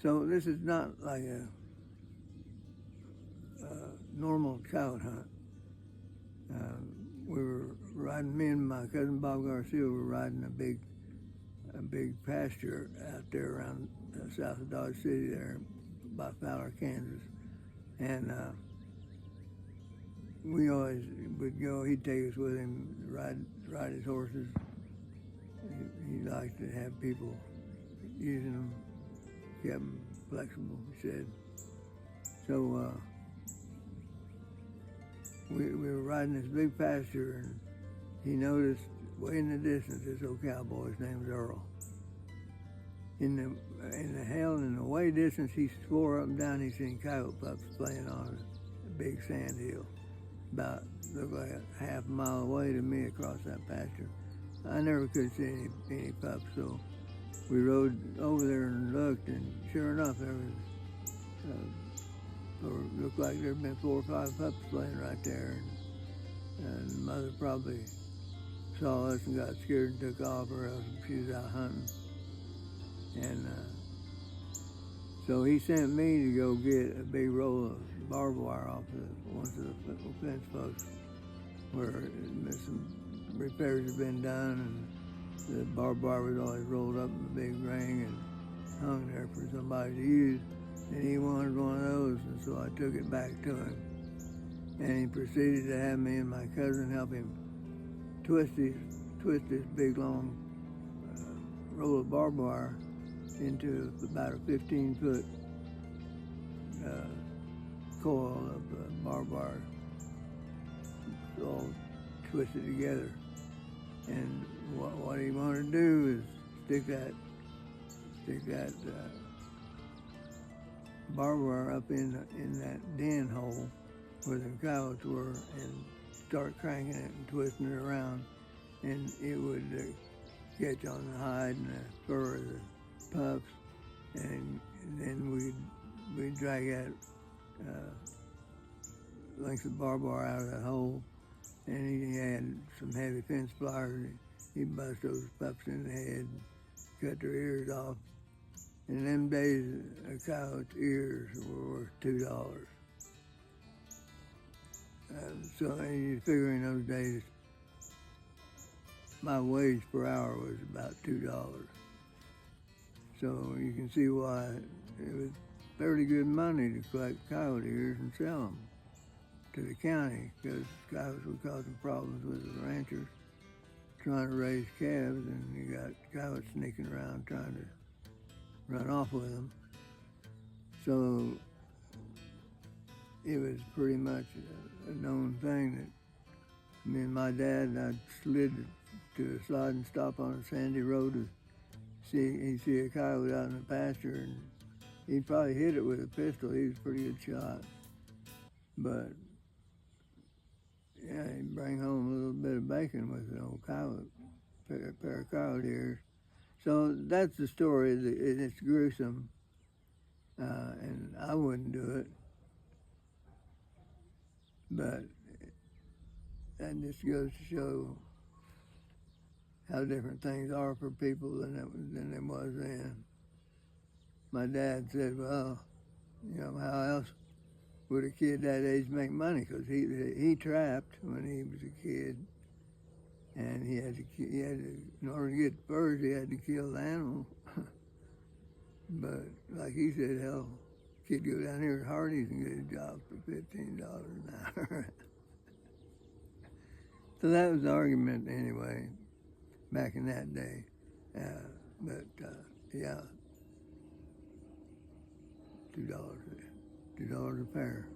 So this is not like a normal coyote hunt. We were riding, me and my cousin Bob Garcia were riding a big pasture out there around south of Dodge City there by Fowler, Kansas. And we always would go, he'd take us with him, ride his horses. He liked to have people using them, kept them flexible, he said. So we were riding this big pasture, and he noticed way in the distance this old cowboy, his name was Earl. In the way distance, he swore up and down he seen coyote pups playing on a big sand hill, looked like a half a mile away to me across that pasture. I never could see any pups, so we rode over there and looked, and sure enough, there was looked like there'd been 4 or 5 pups playing right there, and the mother probably saw us and got scared and took off, or else she was out hunting. And so he sent me to go get a big roll of barbed wire off one of the fence posts where some repairs had been done, and the barbed wire was always rolled up in a big ring and hung there for somebody to use. And he wanted one of those, and so I took it back to him. And he proceeded to have me and my cousin help him twist this big long roll of barbed wire into about a 15-foot coil of barbed wire, all twisted together. And what he wanted to do is stick that barbed wire up in that den hole where the coyotes were, and start cranking it and twisting it around, and it would catch on the hide and the fur of the pups, and then we'd drag that length of barbed wire out of that hole, and he had some heavy fence pliers. He'd bust those pups in the head, cut their ears off. In them days, a coyote's ears were worth $2. So you figure in those days, my wage per hour was about $2. So you can see why it was fairly good money to collect coyote ears and sell them to the county, because coyotes were causing problems with the ranchers trying to raise calves, and you got coyotes sneaking around trying to run off with them. So it was pretty much a known thing that me and my dad, and I slid to a sliding stop on a sandy road to see a coyote out in the pasture, and he'd probably hit it with a pistol. He was a pretty good shot. But yeah, he'd bring home a little bit of bacon with an old coyote, a pair of coyote ears. So that's the story. It's gruesome, and I wouldn't do it. But that just goes to show how different things are for people than it was then. My dad said, well, how else would a kid that age make money? Because he trapped when he was a kid, and he had to, in order to get furs, he had to kill the animal. But like he said, hell, kid go down here at Hardee's and get a job for $15 an hour. So that was the argument anyway, back in that day. Yeah, $2 a pair.